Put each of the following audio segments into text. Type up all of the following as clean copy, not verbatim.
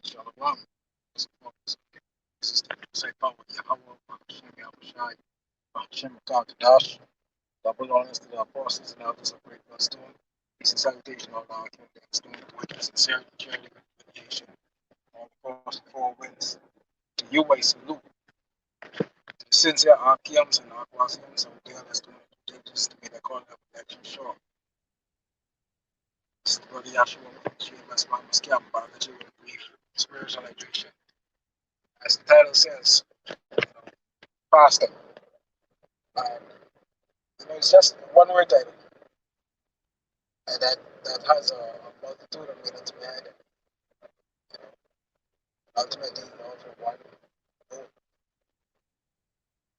Shalom. This is the Say Power Yahweh, Hashem Yahushai, Hashem Kakadash, double honors to the apostles and elders of Great Stone. Peace and salutation all our King Stone, with sincerity, charity, and communication, all across the four winds. To you, I salute. To the sincere Archeans and Aquasians, and dear as to to be the call of election sure. This is the brother Yahshua, Sheamus, Mamas Kamba, the children of grief, spiritual hydration. As the title says, fasting. And it's just one word title, and that has a multitude of meanings behind it. You know, ultimately, for one goal.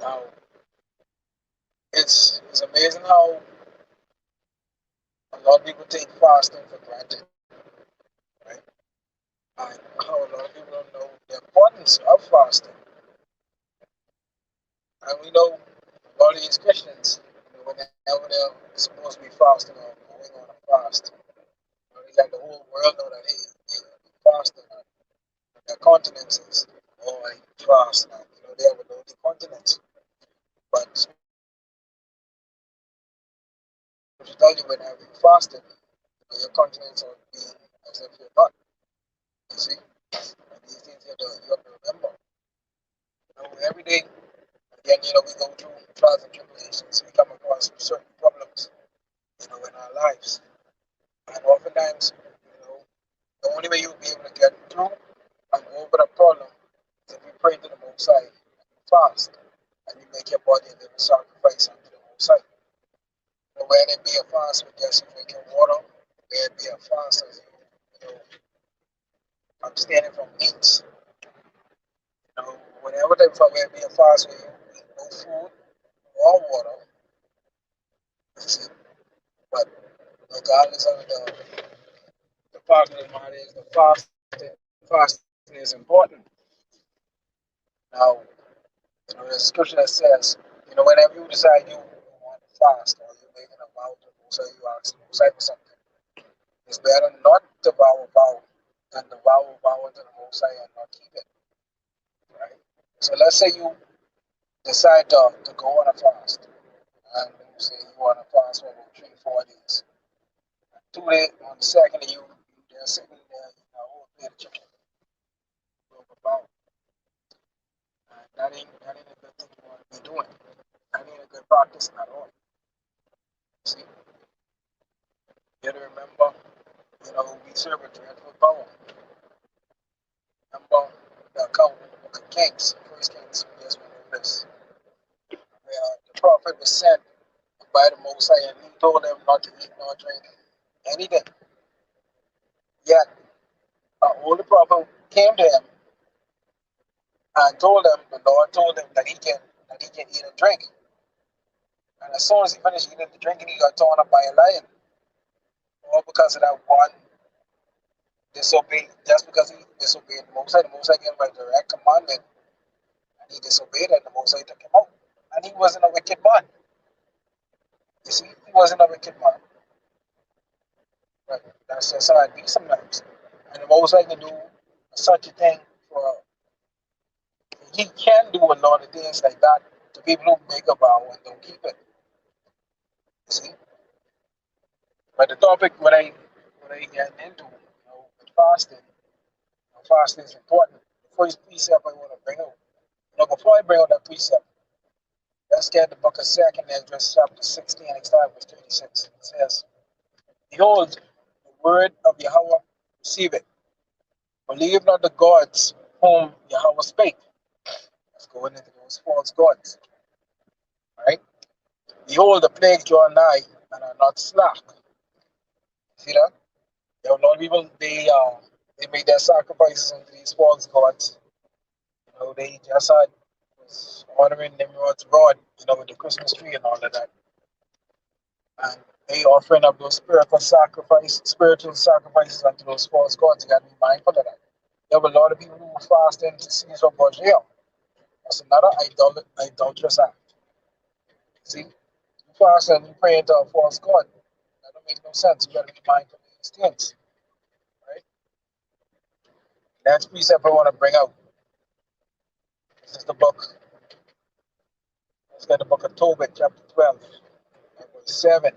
Now, it's amazing how a lot of people take fasting for granted, right? And how a lot of people don't know the importance of fasting. And we know a lot of these Christians, whenever they're supposed to be fasting or going on a fast, they let the whole world know that hey, they're fasting. Their continences, or like fast, and they have a loaded continents. But if you tell you when you're fasting, your continents are being as if you're not. You see? And these things you have to remember. Every day, again, we go through trials and tribulations. We come across certain problems, in our lives. And oftentimes, the only way you'll be able to get through and over the problem is if you pray to the Most High and you fast and you make your body a living sacrifice unto the Most High. Whether it be a fast with just drinking water, whether it be a fast as abstaining from meats, whenever type of whether it be a fast where you eat no food or water, you see. But regardless of the fact of the matter is the fasting is important. Now, there's a scripture that says, whenever you decide you want to fast or you're making a vow to Musa, you ask Musa for something. It's better not to vow a vow than to vow a vow unto the Most High and not keep it. Right? So let's say you decide to go on a fast, and you say you want to fast for about 3-4 days. 2 days on the second day, you're sitting there, plate of chicken, a vow. That ain't a good thing you want to be doing. That ain't a good practice at all. See, you have to remember, we serve a dreadful power. Remember the account in the book of Kings, First Kings, we just went over this, where the prophet was sent by the Most High and he told them not to eat nor drink anything. Yet, an older prophet came to him and told him, the Lord told him that he can eat and drink. And as soon as he finished eating and drinking, he got torn up by a lion. All because of that one disobeyed, just because he disobeyed the Most High gave him a direct commandment, and he disobeyed it, and the Most High took him out. And he wasn't a wicked man. You see, he wasn't a wicked man. But that's just how it be sometimes. And the Most High can do such a thing for, he can do a lot of things like that to people who make a vow and don't keep it. You see? But the topic what I get into, with fasting, fasting is important. The first precept I want to bring out. Before I bring out that precept, let's get the book of 2nd Ezra, chapter 16, and start verse 36. It says, Behold, the word of Yahweh, receive it. Believe not the gods whom Yahweh spake. Let's go into those false gods. Right? Behold, the plagues draw nigh and are not slack. See that? There are a lot of people, they make their sacrifices unto these false gods. They just had was honoring Nimrod's rod, with the Christmas tree and all of that. And they offering up those spiritual sacrifices unto those false gods. You gotta be mindful of that. There have a lot of people who fast into Caesar Borgia. That's another idolatrous act. See? You fast and you pray into a false god. That don't make no sense. You gotta be mindful of these things. Right? Next precept I want to bring out. This is the book. Let's get the book of Tobit, chapter 12, and verse 7.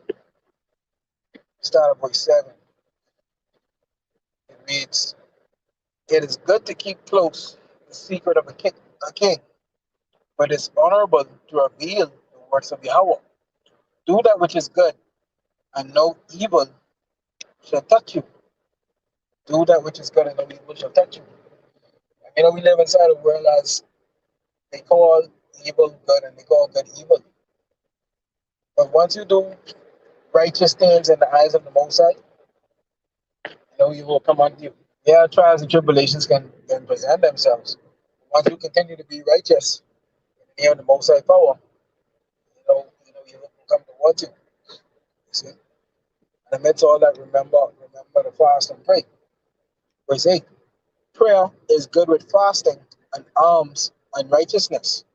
Start at verse 7. It reads, "It is good to keep close the secret of a king, but it's honorable to reveal the works of Yahweh. Do that which is good, and no evil shall touch you. Do that which is good, and no evil shall touch you." You know, we live inside a world as they call evil good and they call good evil. But once you do righteous things in the eyes of the Most High, no evil will come unto you. Yeah, trials and tribulations can present themselves. Once you continue to be righteous in the name of the Most High power, evil will come towards you. You see? And amidst all that, remember to fast and pray. Verse 8. Prayer is good with fasting and alms and righteousness.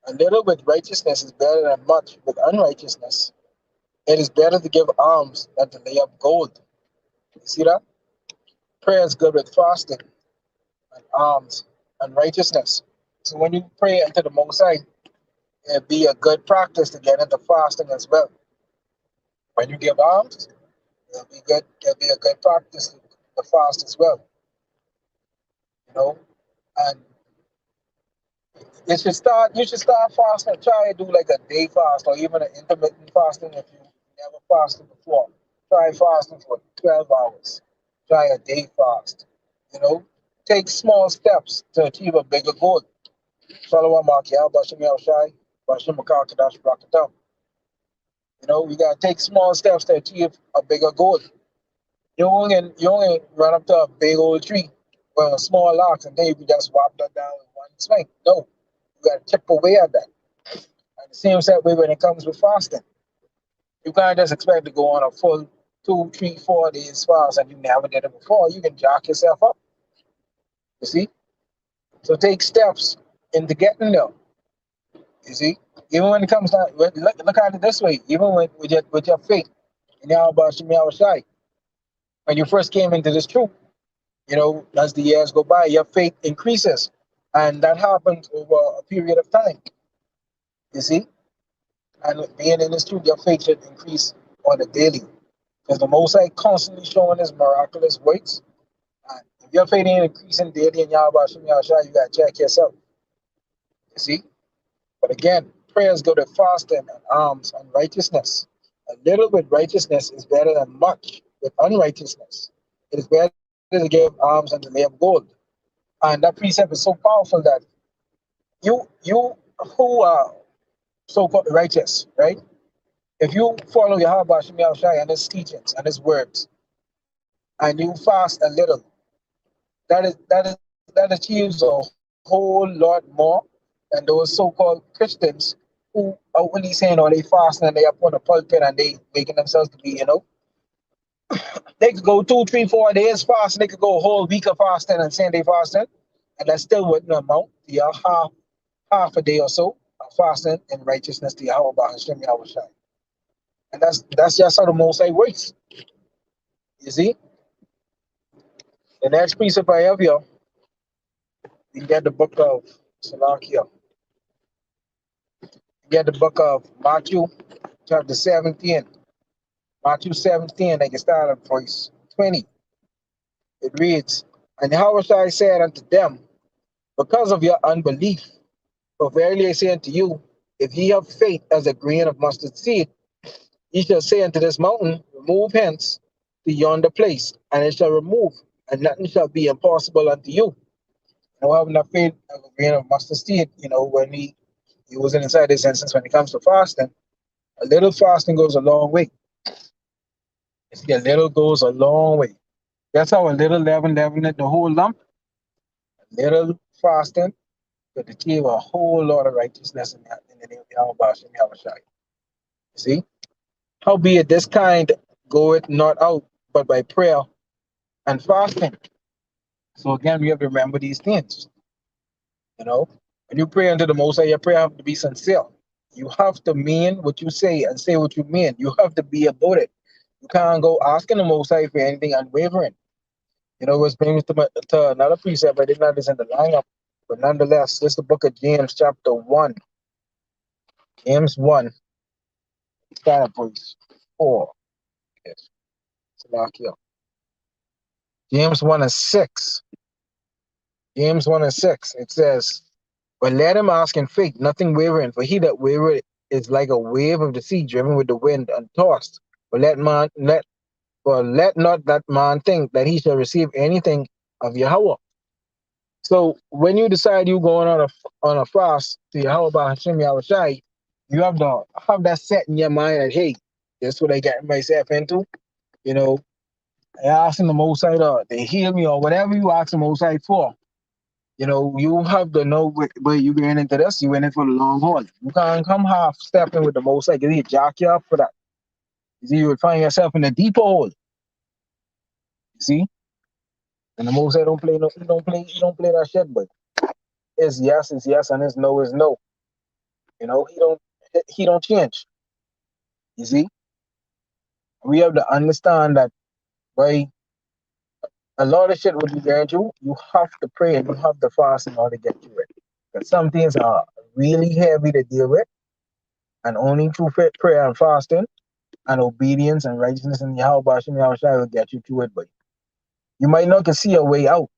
A little with righteousness is better than much with unrighteousness. It is better to give alms than to lay up gold. You see that? Prayer is good with fasting and alms and righteousness. So when you pray into the Most High, it'd be a good practice to get into fasting as well. When you give alms, it'll be good. It'll be a good practice to fast as well. You know, and you should start fasting. Try to do like a day fast or even an intermittent fasting if you never fasted before. Try fasting for 12 hours. Try a day fast. You know, take small steps to achieve a bigger goal. Shalom Makiel, Bashim Shai, Bashim Makakadash Brakatam. You know, we gotta take small steps to achieve a bigger goal. You only run up to a big old tree with a small axe and then you can just whop that down in one swing. No. You gotta chip away at that. And the same set way when it comes with fasting. You can't just expect to go on a full 2, 3, 4 days fast and you never did it before. You can jack yourself up. You see? So take steps into getting there. You see? Even when it comes down, look at it this way. Even with your faith in Yahweh Shem Shai, when you first came into this truth, you know, as the years go by, your faith increases. And that happens over a period of time. You see? And being in this truth, your faith should increase on a daily. Because the Most High constantly showing his miraculous works. And if your faith ain't increasing daily in Yahweh Shem Shai, you got to check yourself. You see? But again, prayers go to fasting and alms and righteousness. A little with righteousness is better than much with unrighteousness. It is better to give alms and to lay up gold. And that precept is so powerful that you who are so-called righteous, right? If you follow Yahweh Shem Shai and his teachings and his words, and you fast a little, that achieves a whole lot more than those so-called Christians who are only saying, "Oh, they fasting and they up on the pulpit and they making themselves to be," they could go 2, 3, 4 days fasting. They could go a whole week of fasting and saying they fasting, and that still wouldn't amount to your half a day or so of fasting in righteousness to Yahweh Hashem Yahweh Shai. And that's just how the Most High works. You see? The next precept I have here, you get the book of Salakia. You get the book of Matthew, chapter 17. Matthew 17, they can start at verse 20. It reads, "And Yahushua said unto them, because of your unbelief, for verily I say unto you, if ye have faith as a grain of mustard seed, ye shall say unto this mountain, remove hence to yonder place, and it shall remove, and nothing shall be impossible unto you." Having that faith of a grain of mustard seed, when he was inside this instance, when it comes to fasting, a little fasting goes a long way. You see, a little goes a long way. That's how a little leaven it the whole lump. A little fasting could achieve a whole lot of righteousness in the name of Yahweh Shem Yahweh Shai. See? Howbeit this kind goeth not out but by prayer and fasting. So again, we have to remember these things. When you pray unto the Most High, your prayer have to be sincere. You have to mean what you say and say what you mean. You have to be about it. You can't go asking the Most High for anything unwavering. Which brings me to another precept. I did not is in the lineup, but nonetheless, this is the book of James, chapter 1. James 1, start at verse 4. Yes, Salakia. James 1 and 6. James 1 and 6. It says, but let him ask in faith, nothing wavering, for he that wavereth is like a wave of the sea driven with the wind and tossed. But let not that man think that he shall receive anything of Yahweh. So when you decide you're going on a fast to Yahweh by Hashem Yahushai, you have to have that set in your mind that, hey, this is what I get myself into. I asking the Most High to heal me or whatever you ask the Most High for. You have to know where you getting into this. You in it for the long haul. You can't come half stepping with the Most High because he jack you up for that. You see, you would find yourself in a deep hole. You see? And the Most High don't play that shit, but it's yes and it's no is no. He don't change. You see? We have to understand that by a lot of shit what you get into, you have to pray and you have to fast in order to get through it. Because some things are really heavy to deal with, and only through prayer and fasting and obedience and righteousness in Yahweh Hashem Yahushua will get you through it. But you might not can see a way out,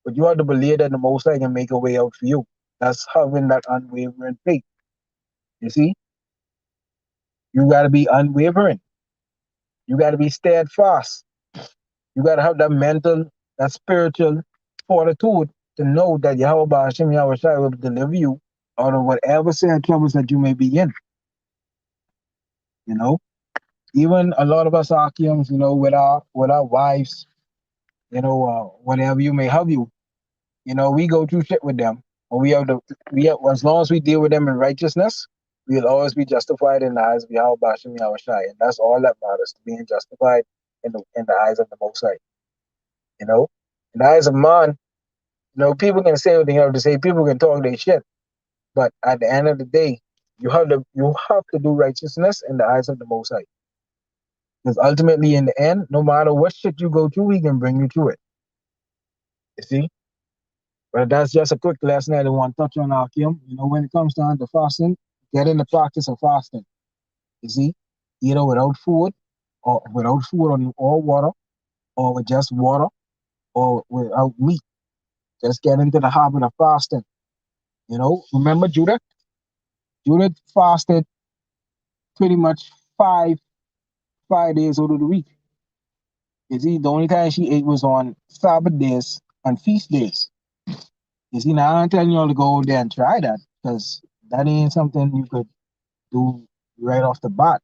but you have to believe that the Most High can make a way out for you. That's having that unwavering faith. You see? You got to be unwavering. You got to be steadfast. You got to have that mental, that spiritual fortitude to know that Yahweh Hashem Yahushua will deliver you out of whatever sad troubles that you may be in. Even a lot of us Akims, with our wives, whatever you may have we go through shit with them. But as long as we deal with them in righteousness, we'll always be justified in the eyes of Yahweh Hashem Yahushua. And that's all that matters, being justified in the eyes of the Most High. In the eyes of man, people can say what they have to say, people can talk their shit. But at the end of the day, you have to do righteousness in the eyes of the Most High. Because ultimately, in the end, no matter what shit you go through, he can bring you through it. You see? But that's just a quick lesson I want to touch on, Akim. When it comes down to fasting, get in the practice of fasting. You see? Either without food, or water, or with just water, or without meat. Just get into the habit of fasting. Remember Judith? Judith fasted pretty much five days out of the week. You see, the only time she ate was on Sabbath days and feast days. You see, now I'm telling you all to go there and try that, because that ain't something you could do right off the bat,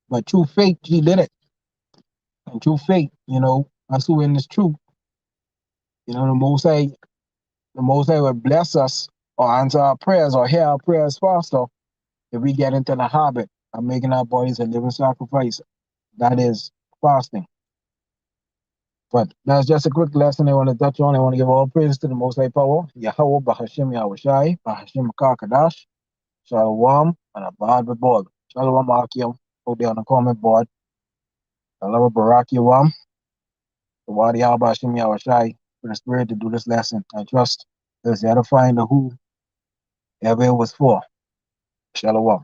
But through faith, she did it. And through faith, that's who in this truth. The Most High will bless us or answer our prayers or hear our prayers faster if we get into the habit of making our bodies a living sacrifice. That is fasting. But that's just a quick lesson I want to touch on. I want to give all praise to the Most High Power, Yahweh Bahashim Yahushai, Bahashim Kakadash, Shalom, and Abad Babod. Shalom Akim, out there on the comment board. Shalom Barak Yawam, the Wadi Bahashim Yahushai, for the Spirit to do this lesson. I trust it's edifying to who ever it was for. Shalom.